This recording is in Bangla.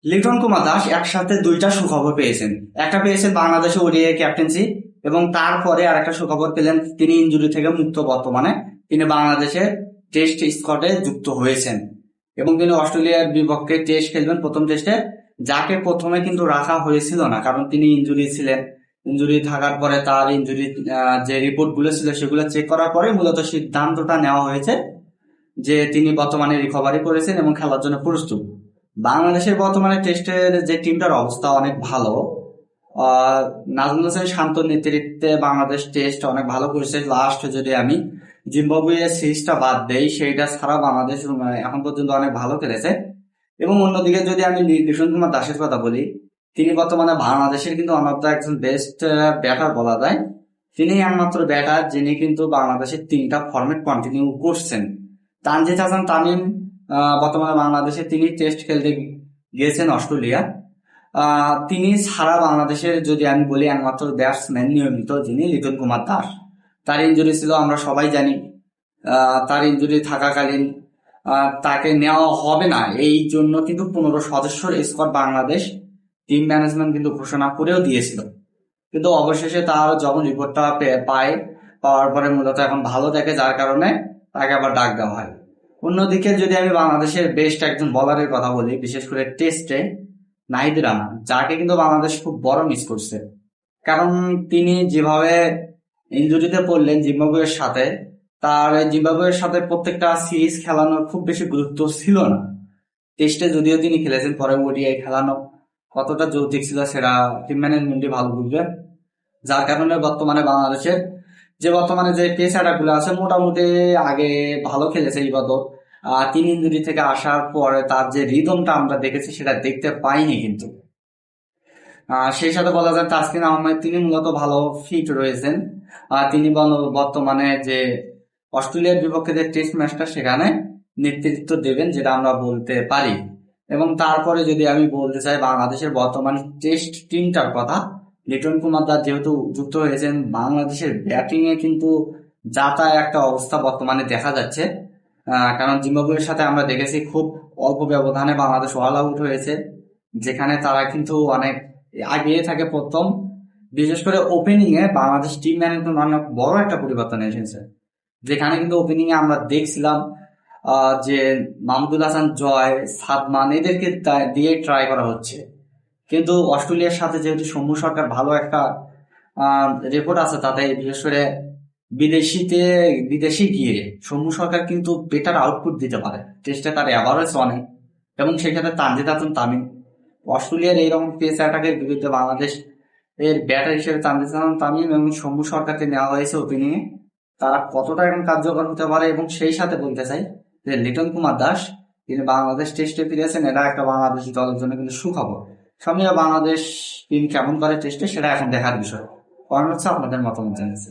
লিটন কুমার দাস একসাথে দুইটা সুখবর পেয়েছেন। একটা পেয়েছেন বাংলাদেশে ওডিআই ক্যাপ্টেন্সি, এবং তারপরে আরেকটা সুখবর পেলেন তিনি ইনজুরি থেকে মুক্ত। বর্তমানে তিনি বাংলাদেশের টেস্ট স্কোয়াডে যুক্ত হয়েছেন এবং তিনি অস্ট্রেলিয়ার বিপক্ষে টেস্ট খেলবেন প্রথম টেস্টে। যাকে প্রথমে কিন্তু রাখা হয়েছিল না, কারণ তিনি ইনজুরি ছিলেন। ইনজুরি থাকার পরে তার ইনজুরি যে রিপোর্ট গুলো ছিল সেগুলো চেক করার পরে মূলত সিদ্ধান্তটা নেওয়া হয়েছে যে তিনি বর্তমানে রিকভারি করেছেন এবং খেলার জন্য প্রস্তুত। বাংলাদেশের বর্তমানে টেস্টের যে টিমটার অবস্থা অনেক ভালো। নাজমুল হোসেন শান্তর নেতৃত্বে বাংলাদেশ টেস্ট অনেক ভালো করেছে। লাস্ট যদি আমি জিম্বাবুয়ের সিরিজটা বাদ দেই, সেইটা ছাড়া বাংলাদেশ এখন পর্যন্ত অনেক ভালো খেলেছে। এবং অন্যদিকে যদি আমি লিটন কুমার দাসের কথা বলি, তিনি বর্তমানে বাংলাদেশের কিন্তু অনন্ত একজন বেস্ট ব্যাটার বলা যায়। তিনি একমাত্র ব্যাটার যিনি কিন্তু বাংলাদেশের তিনটা ফরম্যাট কন্টিনিউ করছেন। তানজিদ হাসান তামিম বর্তমানে বাংলাদেশে তিনি টেস্ট খেলতে গিয়েছেন অস্ট্রেলিয়া। তিনি ছাড়া বাংলাদেশের যদি আমি বলি একমাত্র ব্যাটসম্যান নিয়মিত যিনি লিটন কুমার দাস। তার ইনজুরি ছিল আমরা সবাই জানি। তার ইনজুরি থাকাকালীন তাকে নেওয়া হবে না, এই জন্য কিন্তু 15 সদস্যের স্কোয়াড বাংলাদেশ টিম ম্যানেজমেন্ট কিন্তু ঘোষণা করেও দিয়েছিল। কিন্তু অবশেষে তার যখন রিপোর্টটা পাওয়ার পরে মূলত এখন ভালো দেখে, যার কারণে তাকে আবার ডাক দেওয়া হয়। অন্যদিকে যদি আমি বাংলাদেশের বেস্ট একজন বলারের কথা বলি, বিশেষ করে টেস্টে, নাহিদ রানা, যাকে কিন্তু বাংলাদেশ খুব বড় মিস করছে। কারণ তিনি যেভাবে ইনজুরিতে পড়লেন জিম্বাবুয়ের সাথে, তার জিম্বাবুয়ের সাথে প্রত্যেকটা সিরিজ খেলানোর খুব বেশি গুরুত্ব ছিল না। টেস্টে যদিও তিনি খেলেছেন, পরে ওডিআই খেলানো কতটা যৌক্তিক ছিল সেটা টিম ম্যানেজমেন্টই ভালো বুঝবে। যার কারণে বাংলাদেশের বর্তমানে যে পেসাররা গুলো আছে মোটামুটি আগে ভালো খেলেছে ইবাদত। তিনি ইনজুরি থেকে আসার পরে তার যে রিদমটা আমরা দেখেছি সেটা দেখতে পাইনি কিন্তু। সেই সাথে বলা যায় তাসকিন আহমেদ, তিনি মূলত ভালো ফিট রয়েছেন। তিনি বর্তমানে যে অস্ট্রেলিয়ার বিপক্ষে যে টেস্ট ম্যাচটা সেখানে নেতৃত্ব দেবেন, যেটা আমরা বলতে পারি। এবং তারপরে যদি আমি বলতে চাই বাংলাদেশের বর্তমান টেস্ট টিমটার কথা, লিটন কুমার দাস যেহেতু যুক্ত হয়েছেন, বাংলাদেশের ব্যাটিং এ কিন্তু যাতা একটা অবস্থা বর্তমানে দেখা যাচ্ছে। কারণ জিম্বাবুয়ের সাথে আমরা দেখেছি খুব অল্প ব্যবধানে বাংলাদেশ অল আউট হয়েছে, যেখানে তারা কিন্তু অনেক আগিয়ে থাকে প্রথম। বিশেষ করে ওপেনিং এ বাংলাদেশ টিম ম্যানেজমেন্ট অনেক বড় একটা পরিবর্তন এসেছে, যেখানে কিন্তু ওপেনিং এ আমরা দেখছিলাম যে মাহমুদুল হাসান জয়, সাদমান, এদেরকে দিয়ে ট্রাই করা হচ্ছে। কিন্তু অস্ট্রেলিয়ার সাথে যেহেতু সৌম্য সরকার ভালো একটা রেকর্ড আছে, তাতে বিশেষ করে বিদেশি গিয়ে সৌম্য সরকার কিন্তু বেটার আউটপুট দিতে পারে। টেস্টে তার অ্যাভারেজ অনেক, এবং সেক্ষেত্রে তানজিদ হাসান তামিম, অস্ট্রেলিয়ার এইরকম পেস অ্যাটাকের বিরুদ্ধে বাংলাদেশ এর ব্যাটার হিসেবে তানজিদ হাসান তামিম এবং সৌম্য সরকারকে নেওয়া হয়েছে ওপেনিং এ। তারা কতটা এখন কার্যকর হতে পারে, এবং সেই সাথে বলতে চাই যে লিটন কুমার দাস তিনি বাংলাদেশ টেস্টে ফিরেছেন, এটা একটা বাংলাদেশ দলের জন্য কিন্তু সুখবর। সামনে বাংলাদেশ টিম কেমন করে টেস্টে সেটা এখন দেখার বিষয়। কারণ হচ্ছে আপনাদের মতামত জানিয়েছে।